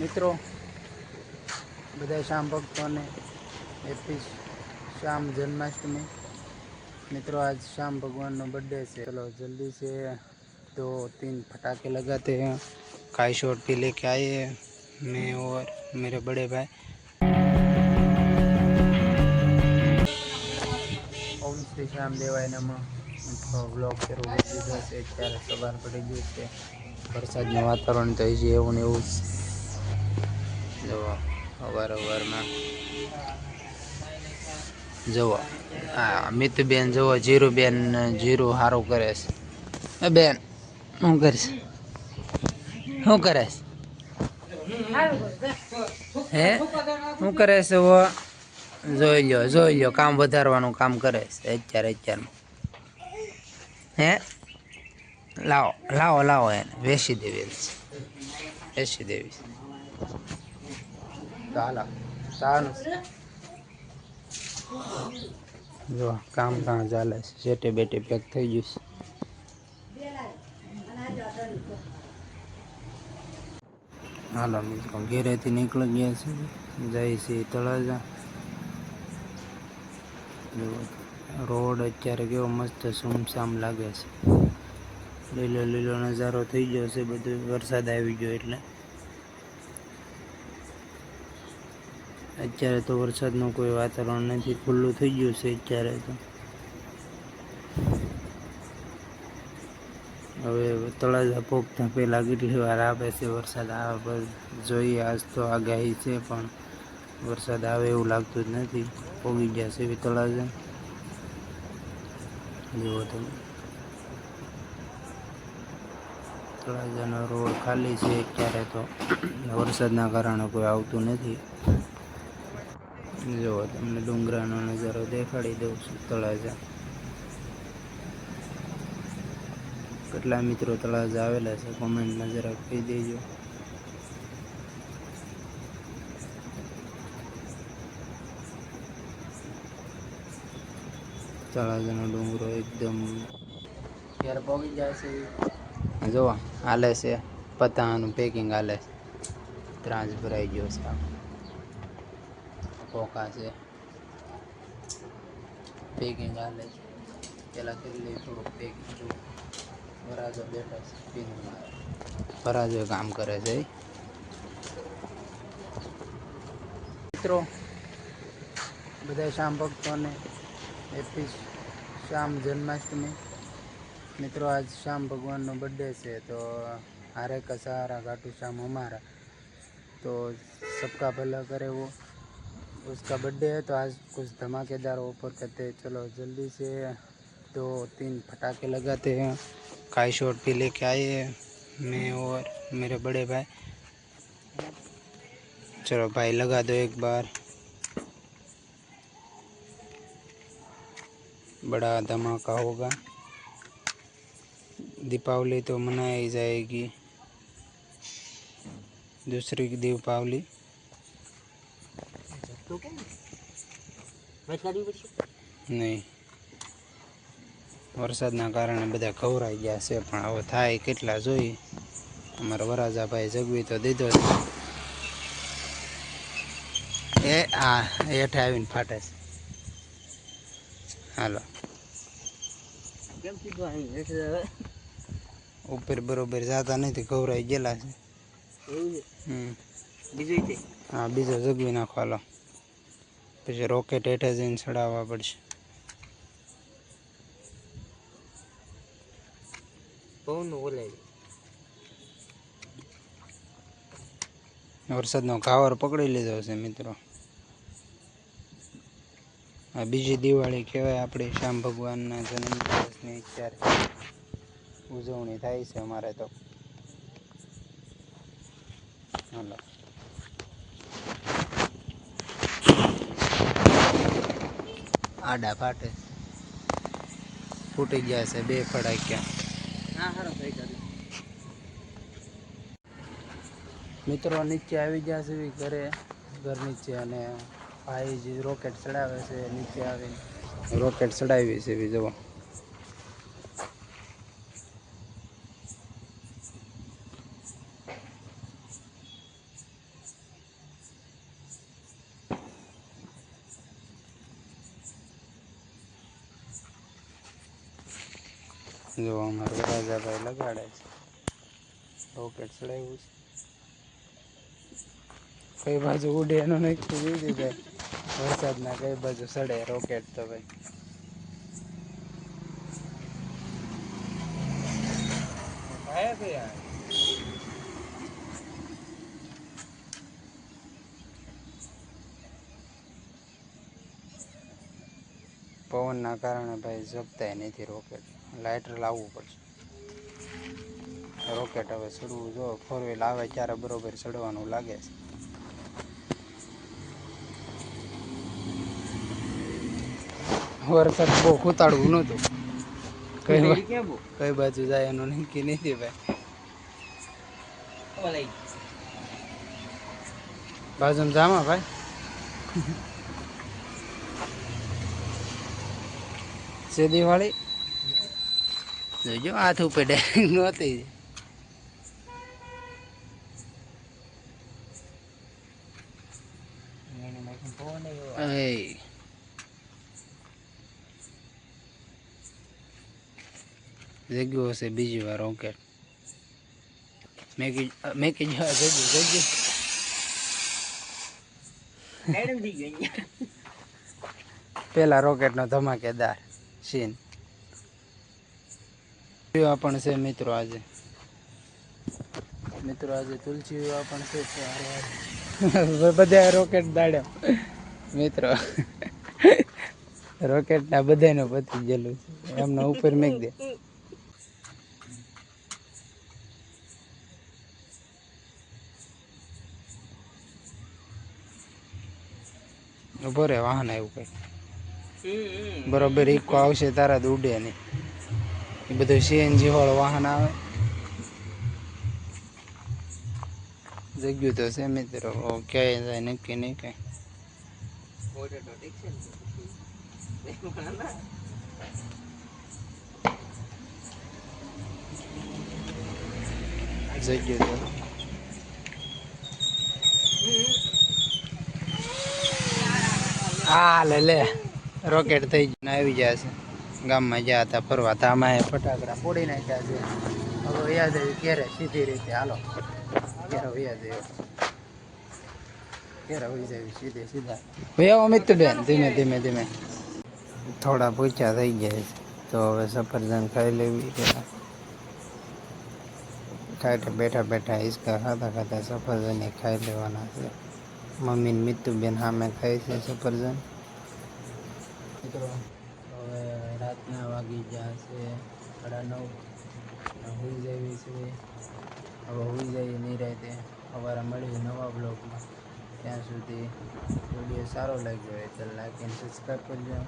મિત્રો બધા શ્યામ ભક્તોને હેપી श्याम जन्माष्टमी। मित्रों आज श्याम भगवान नो बर्थडे से चलो जल्दी से 2-3 पटाखे लगाते हैं। काई शॉट भी लेके आए हैं मैं और मेरे बड़े भाई। ओम श्री श्याम देवाय नमः। ब्लॉग शुरू कर दीधो છે। અત્યારે સવાર પડી ગયું છે, વરસાદનું વાતાવરણ થઈ છે એવું ને એવું જો અવારનવારમાં જુઓ હા મિતુબેન જુઓ જીરુબેન જીરુ સારું કરે છે। બેન શું કરીશ શું કરે છે હે શું કરે છે વો જોઈ લો કામ વધારવાનું કામ કરે છે અત્યારમાં હે લાવો લાવો લાવો એને વેચી દેવી તો હાલો ચાલો જો કામ કાં ચાલે છે સેટે બેટે પેક થઈ ગયું છે। હાલો મિત્રો ઘેરેથી નીકળી ગયા છે જાય છે તળાજા। રોડ અત્યારે કેવો મસ્ત સુમસામ લાગે છે, લીલો લીલો નજારો થઈ ગયો છે બધું વરસાદ આવી ગયો એટલે। અત્યારે તો વરસાદનું કોઈ વાતાવરણ નથી, ખુલ્લું થઈ ગયું છે અત્યારે તો। હવે તળાજા પોગતા પહેલાં કેટલી વાર આવે છે વરસાદ આવે જોઈએ। આજ તો આગાહી છે પણ વરસાદ આવે એવું લાગતું જ નથી। પોગી ગયા છે તળાજા જુઓ તમે, તળાજાનો રોડ ખાલી છે અત્યારે તો વરસાદના કારણે કોઈ આવતું નથી। જુઓ તમને ડુંગરાનો નજારો દેખાડી દઉં છું તળાજા। કેટલા મિત્રો તળાજા આવેલા છે કોમેન્ટમાં જરાક કહી દેજો। તળાજાનો ડુંગરો એકદમ ત્યારે પહોંચી જાય છે। જો હાલે છે પતાનું પેકિંગ હાલે છે, ત્રાંસ ભરાઈ ગયો છે, પોકા છે પેકિંગ હાલે છે। પેલા કેટલી થોડુંક પેકિંગ વરાજો બેઠો છે વરાજો કામ કરે છે। મિત્રો બધા શ્યામ ભક્તોને હેપી श्याम जन्माष्टमी। मित्रों आज श्याम भगवान नो बर्थडे से तो हारे का सहारा घाटू श्याम हमारा, तो सबका भला करे वो उसका बर्थडे है। तो आज कुछ धमाकेदार ऑफर करते हैं, चलो जल्दी से 2-3 पटाखे लगाते हैं। काई शॉट भी लेके आए हैं मैं और मेरे बड़े भाई। चलो भाई लगा दो एक बार, बड़ा धमाका होगा। दीपावली तो मनाई जाएगी, दूसरी की दीपावली नहीं वरसादना कारणे बधा खवराई गया से पण हवे थाय केटला जोईए। अमरा वराजा भाई जगवी तो दीधो ए आ हेठे आवीने फाटे छे। हालो ऊपर बरोबर जाता नहीं खवराई गेला छे। हाँ बीजो जगवी नाखो हालो, पछी रॉकेट हेठे जईने चढ़ाववा पड़शे। वरसादनो कावर पकड़ी लीधो छे मित्रों। आ बीजी दिवाળી कहेवाय आपणी श्याम भगवानना जन्मदिवसनी अत्यारे उजवणी थाय छे अमारे तो। हालो आडा फाटे फूटी गया छे 2 फड़ाक्या। मित्रों नीचे આવી ગયા છે ઘરે, ઘર નીચે અને ભાઈ જે રોકેટ ચડાવે છે નીચે આવીને રોકેટ ચડાવી છે જુઓ। જો અમારે રાજાભાઈ લગાડે છે, રોકેટ ચડાવ્યું છે. કઈ બાજુ ઉડે એનું નક્કી નથી ભાઈ. વરસાદના કઈ બાજુ સડે રોકેટ તો ભાઈ. પવનના કારણે ભાઈ જપતાય નથી રોકેટ. લાઇટર લાવવું પડશે. રોકેટ હવે ચડવું જો 4 વ્હીલ આવે ત્યારે બરોબર ચડવાનું લાગે છે. વરસાદ બહુ ખૂતાડવું નહોતું. કઈ બાજુ જાય એનું નક્કી નથી ભાઈ. બાજુમાં જામા ભાઈ. સીધી વાળી જોજો હાથ ઉપર ડાયરેક્ટ નહોતી. જગ્યો હશે બીજી વાર રોકેટ. મેકી જવા જગ્યો. પેલા રોકેટ નો ધમાકેદાર સીન વિવાહ પણ છે મિત્રો. આજે તુલસી વિવાહ પણ છે. બધા રોકેટ દાડ્યો મિત્રો. રોકેટ ના બધાનું પતી ગયેલું છે. એમના ઉપર મેક દે. ઉભો રે, વાહન આવ્યું કઈ. બરોબર ઇકો આવશે તારા જ ઉડે નહીં. એ બધું સીએનજી વાળું વાહન આવે. જગ્યું તો છે મિત્રો. ક્યાંય જાય નક્કી નહીં કઈ. જગ્યું તો હા લે રોકેટ થઈ જઈને આવી ગયા છે. ગામમાં ગયા હતા ફરવા, તામાં ફટાકડા ફોડી નાખ્યા છે. હવે યાદ આવી ક્યારે સીધી રીતે હાલો ક્યારે યાદ આવ્યો. ક્યારે હોઈ જાય સીધે સીધા ભાઈ. અમિત બેન ધીમે ધીમે ધીમે થોડા પૂછ્યા થઈ ગયા છે. તો હવે સફરજન ખાઈ લેવી. ખાઈ બેઠા બેઠા હિંચકા ખાતા ખાતા સફરજન ખાઈ લેવાના છે. મમ્મી ને મિત્તુબેન સામે ખાય છે સફરજન. મિત્રો હવે રાતના વાગી ગયા છે 9:30. હોઈ જવી છે. હવે હોઈ જઈએ નિરાતે. સવારે મળીએ નવા બ્લોગમાં. ત્યાં સુધી વિડીયો સારો લાગ્યો હોય તો લાઈક એન્ડ સબસ્ક્રાઈબ કરજો.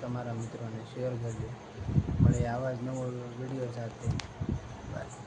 તમારા મિત્રોને શેર કરજો. મળીએ આવા જ નવો વિડીયો સાથે. બાય.